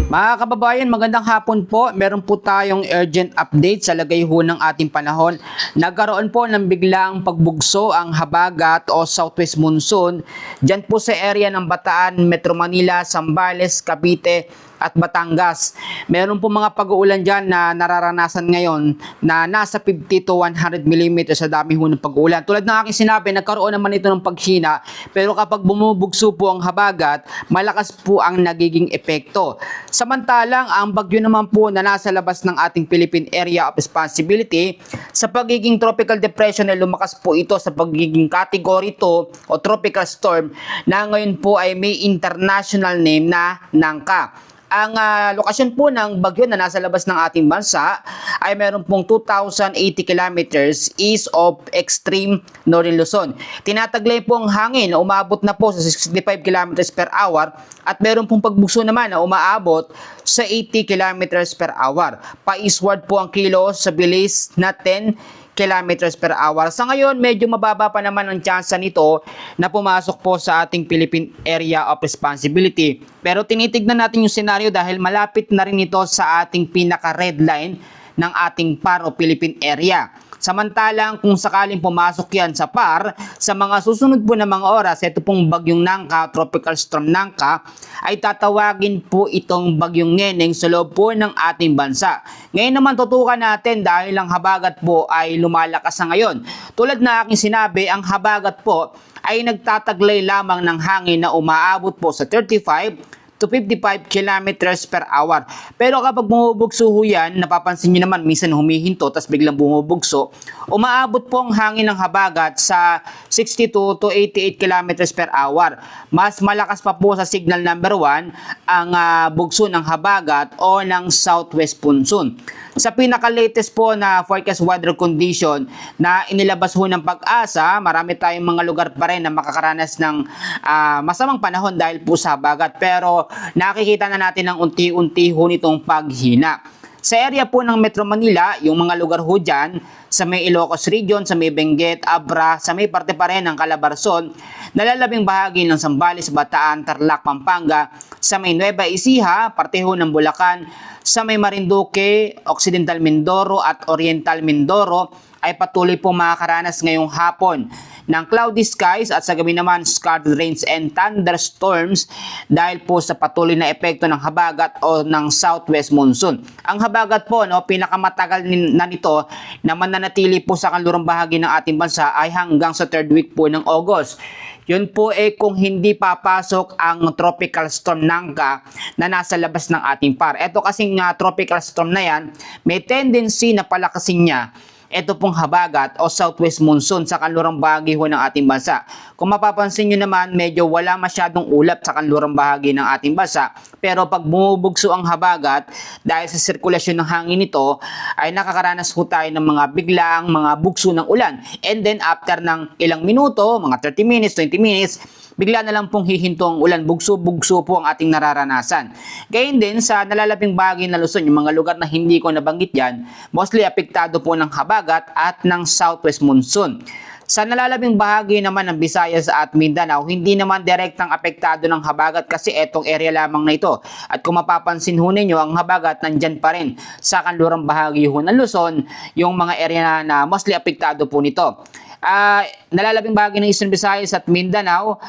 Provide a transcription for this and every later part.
Mga kababayan, magandang hapon po. Meron po tayong urgent update sa lagay ho ng ating panahon. Nagkaroon po ng biglaang pagbugso ang habagat o southwest monsoon dyan po sa area ng Bataan, Metro Manila, Zambales, Cavite at Batangas. Meron po mga pag-uulan dyan na nararanasan ngayon na nasa 50 to 100 mm sa dami ho ng pag-uulan. Tulad ng aking sinabi, nagkaroon naman ito ng paghina, pero kapag bumubugso po ang habagat, malakas po ang nagiging epekto. Samantalang ang bagyo naman po na nasa labas ng ating Philippine Area of Responsibility, sa pagiging tropical depression ay lumakas po ito sa pagiging category 2 o tropical storm na ngayon po ay may international name na Nangka. Ang lokasyon po ng bagyo na nasa labas ng ating bansa ay meron pong 2,080 kilometers east of extreme northern Luzon. Tinataglay po ang hangin na umabot na po sa 65 kilometers per hour at meron pong pagbugso naman na umaabot sa 80 kilometers per hour. Pa-eastward po ang kilos sa bilis na 10 kilometers per hour. Sa ngayon, medyo mababa pa naman ang tsansa nito na pumasok po sa ating Philippine Area of Responsibility. Pero tinitignan natin yung senaryo dahil malapit na rin ito sa ating pinaka-red line ng ating PAR o Philippine Area. Samantalang kung sakaling pumasok yan sa PAR, sa mga susunod po na mga oras, ito pong bagyong Nangka, Tropical Storm Nangka, ay tatawagin po itong bagyong Neneng sa loob po ng ating bansa. Ngayon naman tutukan natin dahil ang habagat po ay lumalakas sa ngayon. Tulad na aking sinabi, ang habagat po ay nagtataglay lamang ng hangin na umaabot po sa 35 to 55 kilometers per hour. Pero kapag bumubugso ho yan, napapansin nyo naman, minsan humihinto, tapos biglang bumubugso, umaabot po ang hangin ng habagat sa 62 to 88 kilometers per hour. Mas malakas pa po sa signal number 1 ang bugso ng habagat o ng southwest monsoon. Sa pinaka-latest po na forecast weather condition na inilabas ho ng Pag-asa, marami tayong mga lugar pa rin na makakaranas ng masamang panahon dahil po sa habagat. Pero nakikita na natin ng unti-unti ho nitong paghina. Sa area po ng Metro Manila, yung mga lugar ho dyan, sa may Ilocos Region, sa may Benguet, Abra, sa may parte pa rin ng Calabarzon, nalalabing bahagi ng Zambales, Bataan, Tarlac, Pampanga, sa may Nueva Ecija, parte ho ng Bulacan, sa may Marinduque, Occidental Mindoro at Oriental Mindoro ay patuloy po makakaranas ngayong hapon ng cloudy skies at sa gabi naman scattered rains and thunderstorms dahil po sa patuloy na epekto ng habagat o ng southwest monsoon. Ang habagat po, pinakamatagal na nito na mananatili po sa kanlurang bahagi ng ating bansa ay hanggang sa 3rd week po ng August. Yun po kung hindi papasok ang tropical storm Nangka na nasa labas ng ating PAR. Ito kasing tropical storm na yan, may tendency na palakasin niya ito pong habagat o southwest monsoon sa kanlurang bahagi ho ng ating bansa. Kung mapapansin nyo naman, medyo wala masyadong ulap sa kanlurang bahagi ng ating bansa. Pero pag bumubugso ang habagat, dahil sa sirkulasyon ng hangin nito, ay nakakaranas ho tayo ng mga biglaang mga bugso ng ulan. And then after ng ilang minuto, mga 30 minutes, 20 minutes, bigla na lang pong hihinto ang ulan, bugso-bugso po ang ating nararanasan. Gayun din sa nalalabing bahagi ng Luzon, yung mga lugar na hindi ko nabanggit yan, mostly apektado po ng habagat at ng southwest monsoon. Sa nalalabing bahagi naman ng Visayas at Mindanao, hindi naman direktang apektado ng habagat kasi etong area lamang na ito. At kung mapapansin ho ninyo, ang habagat nandyan pa rin sa kanlurang bahagi ho ng Luzon, yung mga area na mostly apektado po nito. Nalalabing bahagi ng Eastern Visayas at Mindanao,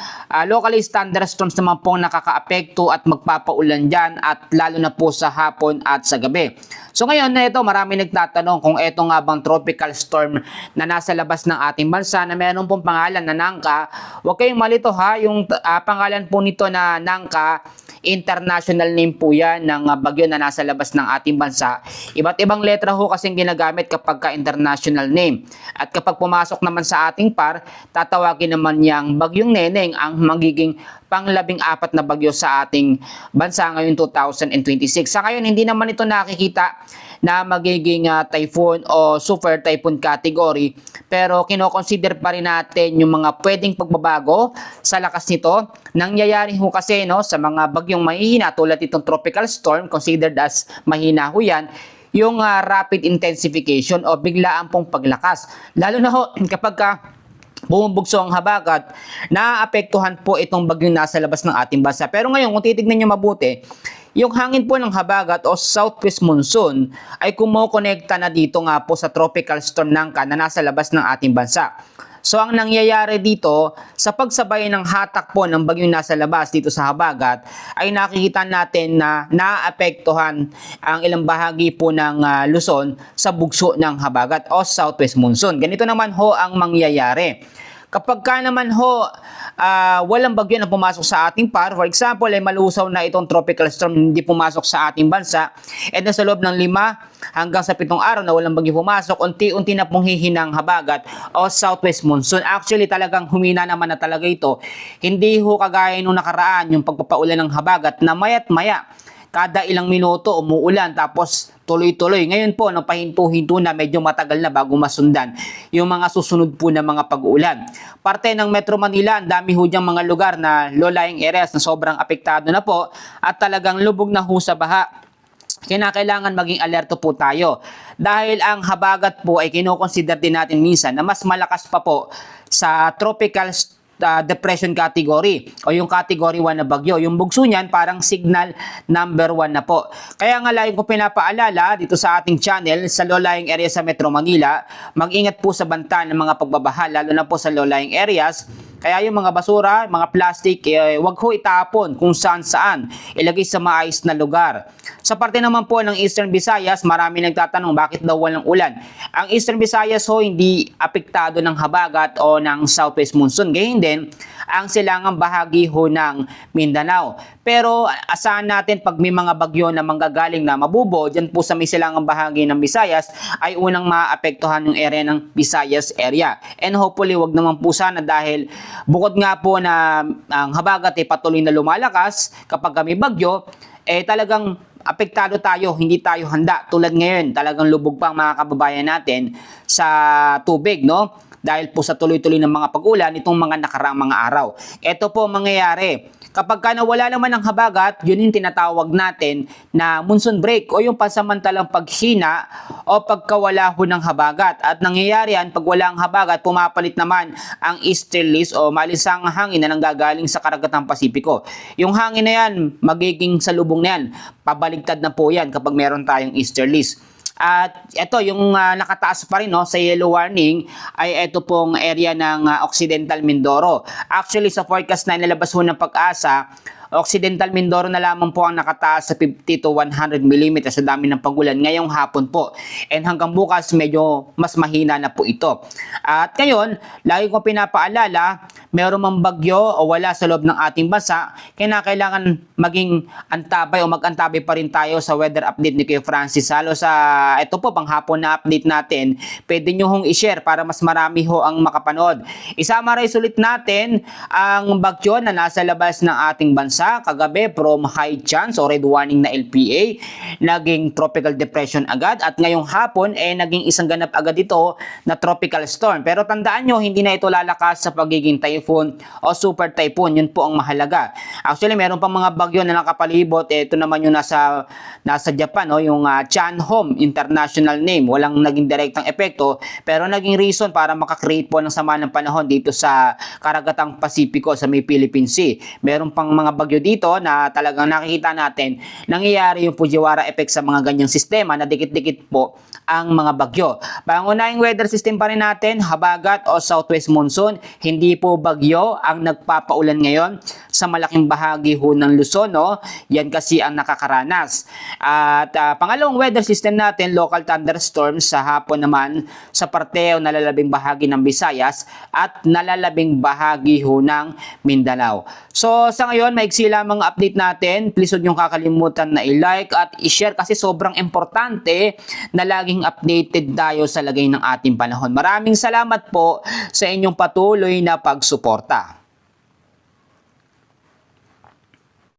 locally thunderstorms naman pong nakakaapekto at magpapaulan dyan at lalo na po sa hapon at sa gabi. So ngayon na ito, marami nagtatanong kung ito nga bang tropical storm na nasa labas ng ating bansa na meron pong pangalan na Nangka. Huwag kayong malito ha, yung pangalan po nito na Nangka, international name po yan ng bagyo na nasa labas ng ating bansa. Iba't ibang letra ho kasing ginagamit kapag ka international name. At kapag pumasok naman sa ating PAR, tatawagin naman niyang bagyong Neneng ang magiging pang-14 na bagyo sa ating bansa ngayong 2026. Sa ngayon, hindi naman ito nakikita na magiging typhoon o super typhoon category, pero kinoconsider pa rin natin yung mga pwedeng pagbabago sa lakas nito. Nangyayari ho kasi sa mga bagyong mahihina tulad itong tropical storm, considered as mahina ho yan, yung rapid intensification o biglaan pong paglakas. Lalo na ho kapag bumubugso ang habagat, naapektuhan po itong bagyong nasa labas ng ating bansa. Pero ngayon, kung titignan nyo mabuti, Yung hangin po ng habagat o southwest monsoon ay kumokonekta na dito nga po sa tropical storm Nangka na nasa labas ng ating bansa. So ang nangyayari dito sa pagsabay ng hatak po ng bagyong nasa labas dito sa habagat ay nakikita natin na naapektuhan ang ilang bahagi po ng Luzon sa bugso ng habagat o southwest monsoon. Ganito naman ho ang mangyayari. Kapag ka naman ho, walang bagyo na pumasok sa ating par, for example, ay malusaw na itong tropical storm hindi pumasok sa ating bansa, at sa loob ng 5 hanggang sa 7 araw na walang bagyo pumasok, unti-unti na pong hihinang habagat o southwest monsoon. Actually, talagang humina naman na talaga ito. Hindi ho kagaya nung nakaraan yung pagpapaulan ng habagat na maya't maya kada ilang minuto umuulan tapos tuloy-tuloy. Ngayon po, pahinto-hinto na, medyo matagal na bago masundan yung mga susunod po na mga pag-uulan. Parte ng Metro Manila, ang dami ho diyang mga lugar na low-lying areas na sobrang apektado na po at talagang lubog na ho sa baha. Kinakailangan maging alerto po tayo dahil ang habagat po ay kinoconsider din natin minsan na mas malakas pa po sa tropical depression category o yung category 1 na bagyo. Yung bugso niyan parang signal number 1 na po. Kaya nga lagi ko pinapaalala dito sa ating channel sa low-lying area sa Metro Manila, mag-ingat po sa banta ng mga pagbabaha lalo na po sa low-lying areas. Kaya yung mga basura, mga plastic, wag ho itapon kung saan-saan. Ilagay sa maayos na lugar. Sa parte naman po ng Eastern Visayas, marami nagtatanong bakit daw walang ulan. Ang Eastern Visayas ho hindi apektado ng habagat o ng southwest monsoon. Gayun din, ang silangang bahagi ho ng Mindanao. Pero asahan natin pag may mga bagyo na manggagaling na mabubo, dyan po sa may silangang bahagi ng Visayas, ay unang maapektuhan yung area ng Visayas area. And hopefully, wag naman po sana dahil bukod nga po na ang habagat ay patuloy na lumalakas kapag may bagyo, talagang apektado tayo, hindi tayo handa. Tulad ngayon, talagang lubog pa ang mga kababayan natin sa tubig, no? Dahil po sa tuloy-tuloy ng mga pag-ulan itong mga nakaraang mga araw. Ito po mangyayari. Kapag ka nawala naman ang habagat, yun yung tinatawag natin na monsoon break o yung pansamantalang paghina o pagkawala ho ng habagat. At nangyayari yan, pag wala ang habagat, pumapalit naman ang easterlies o malisang hangin na nanggagaling sa karagatang Pasipiko. Yung hangin na yan, magiging salubong na yan. Pabaligtad na po yan kapag meron tayong easterlies. At ito, yung nakataas pa rin no, sa yellow warning ay ito pong area ng Occidental Mindoro. Actually, sa forecast na inilabas ho ng Pag-asa, Occidental Mindoro na lamang po ang nakataas sa 50 to 100 mm sa dami ng pagulan ngayong hapon po. And hanggang bukas, medyo mas mahina na po ito. At ngayon, lagi ko pinapaalala, meron mang bagyo o wala sa loob ng ating bansa, kailangan maging antabay o mag-antabay pa rin tayo sa weather update ni Kuya Francis. Halo sa ito po, panghapon na update natin, pwede nyo hong i-share para mas marami ho ang makapanood. I-summarize ulit natin ang bagyo na nasa labas ng ating bansa. Kagabi from high chance o red warning na LPA, naging tropical depression agad at ngayong hapon naging isang ganap agad ito na tropical storm. Pero tandaan nyo, hindi na ito lalakas sa pagiging typhoon o super typhoon. Yun po ang mahalaga. Actually, meron pang mga bagyo na nakapalibot. Ito naman yung nasa Japan, yung Chanhom International name. Walang naging direktang epekto pero naging reason para makakreate po ng sama ng panahon dito sa karagatang Pasipiko sa may Philippine Sea. Meron pang mga bagyo dito na talagang nakikita natin nangyayari yung Fujiwara effect sa mga ganyang sistema na dikit-dikit po ang mga bagyo. Pangunahing weather system pa rin natin, habagat o southwest monsoon, hindi po bagyo ang nagpapaulan ngayon sa malaking bahagi ho ng Luzon, no? Yan kasi ang nakakaranas. At pangalawang weather system natin, local thunderstorms sa hapon naman sa parte o nalalabing bahagi ng Visayas at nalalabing bahagi ho ng Mindanao. So sa ngayon, maiksi lamang update natin. Please huwag niyong kakalimutan na i-like at i-share kasi sobrang importante na laging updated tayo sa lagay ng ating panahon. Maraming salamat po sa inyong patuloy na pagsuporta.